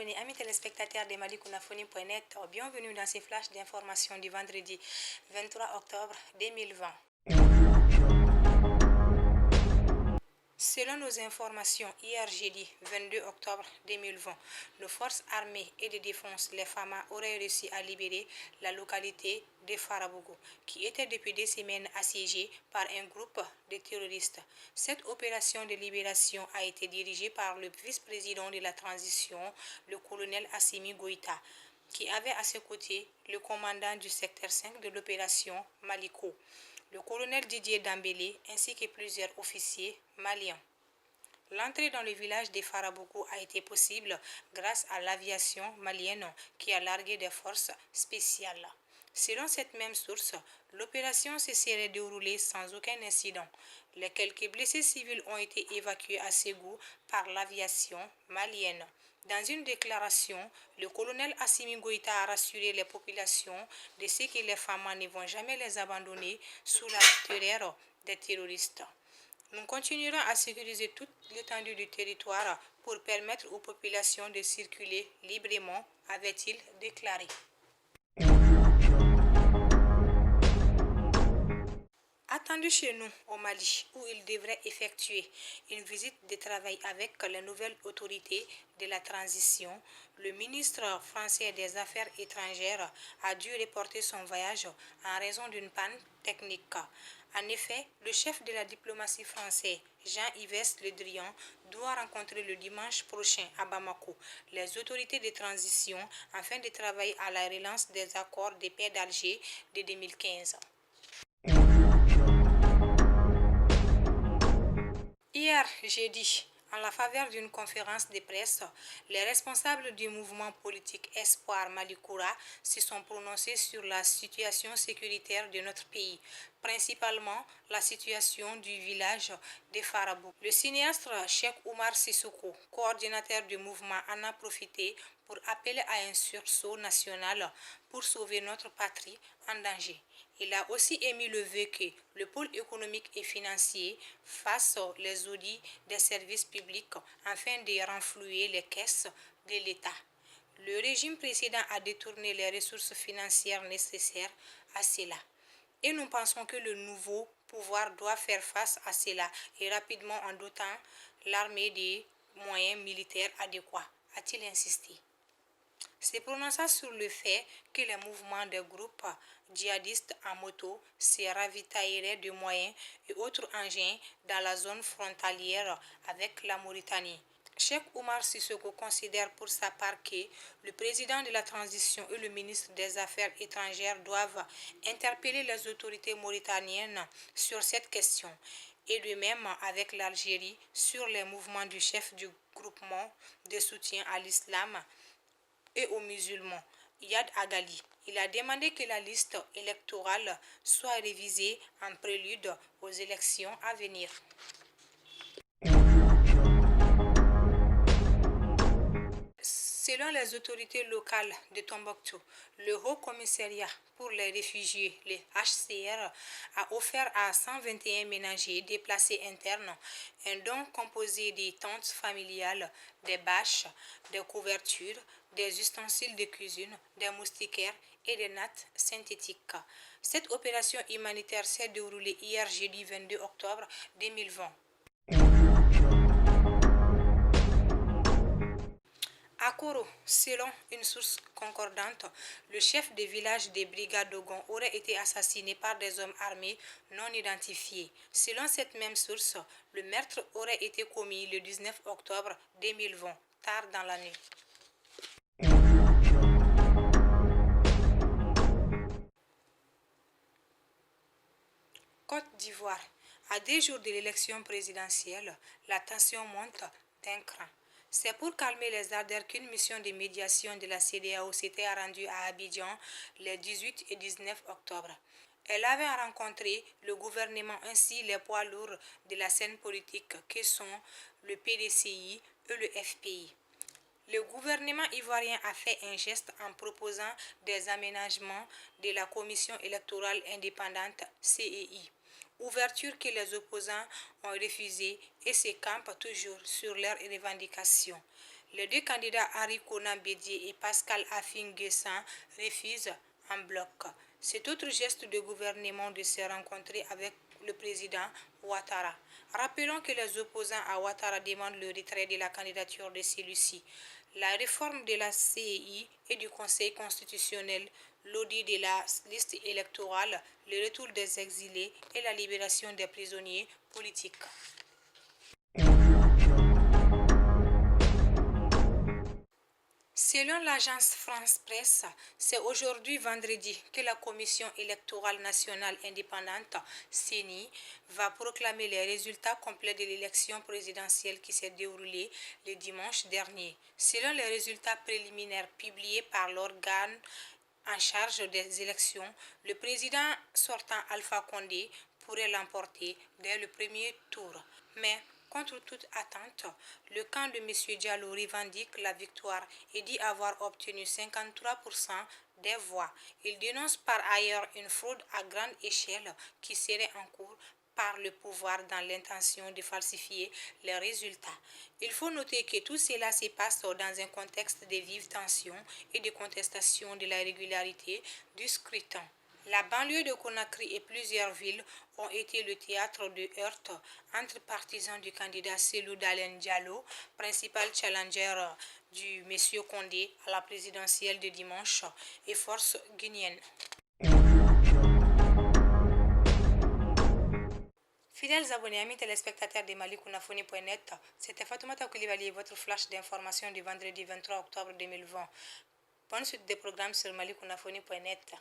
journée, amis téléspectateurs de malikounafoni.net. Bienvenue dans ces flashs d'informations du vendredi 23 octobre 2020. Selon nos informations, hier jeudi 22 octobre 2020, nos forces armées et de défense, les FAMA, auraient réussi à libérer la localité de Farabougou, qui était depuis des semaines assiégée par un groupe de terroristes. Cette opération de libération a été dirigée par le vice-président de la transition, le colonel Assimi Goïta, qui avait à ses côtés le commandant du secteur 5 de l'opération Maliko, le colonel Didier Dambélé, ainsi que plusieurs officiers maliens. L'entrée dans le village de Farabougou a été possible grâce à l'aviation malienne qui a largué des forces spéciales. Selon cette même source, l'opération se serait déroulée sans aucun incident. Les quelques blessés civils ont été évacués à Ségou par l'aviation malienne. Dans une déclaration, le colonel Assimi Goïta a rassuré les populations de ce que les femmes ne vont jamais les abandonner sous la terreur des terroristes. Nous continuerons à sécuriser toute l'étendue du territoire pour permettre aux populations de circuler librement, avait-il déclaré. Attendu chez nous au Mali, où il devrait effectuer une visite de travail avec les nouvelles autorités de la transition, le ministre français des Affaires étrangères a dû reporter son voyage en raison d'une panne technique. En effet, le chef de la diplomatie française, Jean-Yves Le Drian, doit rencontrer le dimanche prochain à Bamako les autorités de transition afin de travailler à la relance des accords de paix d'Alger de 2015. Hier, jeudi, en la faveur d'une conférence de presse, les responsables du mouvement politique Espoir Malikoura se sont prononcés sur la situation sécuritaire de notre pays, principalement la situation du village de Farabou. Le cinéaste Cheikh Oumar Sissoko, coordinateur du mouvement, en a profité pour appeler à un sursaut national pour sauver notre patrie en danger. Il a aussi émis le vœu que le pôle économique et financier fasse les audits des services publics afin de renflouer les caisses de l'État. Le régime précédent a détourné les ressources financières nécessaires à cela. Et nous pensons que le nouveau pouvoir doit faire face à cela et rapidement en dotant l'armée des moyens militaires adéquats, a-t-il insisté. Se prononçant sur le fait que les mouvements des groupes djihadistes en moto se ravitailleraient de moyens et autres engins dans la zone frontalière avec la Mauritanie. Cheikh Oumar Sissoko considère pour sa part que le président de la transition et le ministre des Affaires étrangères doivent interpeller les autorités mauritaniennes sur cette question, et de même avec l'Algérie sur les mouvements du chef du groupement de soutien à l'islam et aux musulmans, Yad Agali. Il a demandé que la liste électorale soit révisée en prélude aux élections à venir. Selon les autorités locales de Tombouctou, le Haut Commissariat pour les réfugiés, le HCR, a offert à 121 ménagers déplacés internes un don composé des tentes familiales, des bâches, des couvertures, des ustensiles de cuisine, des moustiquaires et des nattes synthétiques. Cette opération humanitaire s'est déroulée hier jeudi 22 octobre 2020. À Koro, selon une source concordante, le chef de village des brigades d'Ogon aurait été assassiné par des hommes armés non identifiés. Selon cette même source, le meurtre aurait été commis le 19 octobre 2020, tard dans la nuit. Côte d'Ivoire. À 2 jours de l'élection présidentielle, la tension monte d'un cran. C'est pour calmer les ardeurs qu'une mission de médiation de la CEDEAO s'était rendue à Abidjan les 18 et 19 octobre. Elle avait rencontré le gouvernement ainsi les poids lourds de la scène politique que sont le PDCI et le FPI. Le gouvernement ivoirien a fait un geste en proposant des aménagements de la Commission électorale indépendante CEI, ouverture que les opposants ont refusée et se campent toujours sur leurs revendications. Les deux candidats Henri Konan Bédié et Pascal Afin-Guessin refusent en bloc. Cet autre geste de gouvernement de se rencontrer avec le président Ouattara. Rappelons que les opposants à Ouattara demandent le retrait de la candidature de celui-ci. La réforme de la CEI et du Conseil constitutionnel, l'audit de la liste électorale, le retour des exilés et la libération des prisonniers politiques. Selon l'agence France Presse, c'est aujourd'hui vendredi que la Commission électorale nationale indépendante, CENI, va proclamer les résultats complets de l'élection présidentielle qui s'est déroulée le dimanche dernier. Selon les résultats préliminaires publiés par l'organe en charge des élections, le président sortant Alpha Condé pourrait l'emporter dès le premier tour. Mais contre toute attente, le camp de M. Diallo revendique la victoire et dit avoir obtenu 53% des voix. Il dénonce par ailleurs une fraude à grande échelle qui serait en cours par le pouvoir dans l'intention de falsifier les résultats. Il faut noter que tout cela se passe dans un contexte de vives tensions et de contestation de la régularité du scrutin. La banlieue de Conakry et plusieurs villes ont été le théâtre de heurts entre partisans du candidat Cellou Dalein Diallo, principal challenger du M. Condé à la présidentielle de dimanche, et forces guinéennes. Fidèles abonnés, amis téléspectateurs de MaliKounafoni.net, c'était Fatoumata Koulibaly, votre flash d'information du vendredi 23 octobre 2020. Bonne suite des programmes sur MaliKounafoni.net.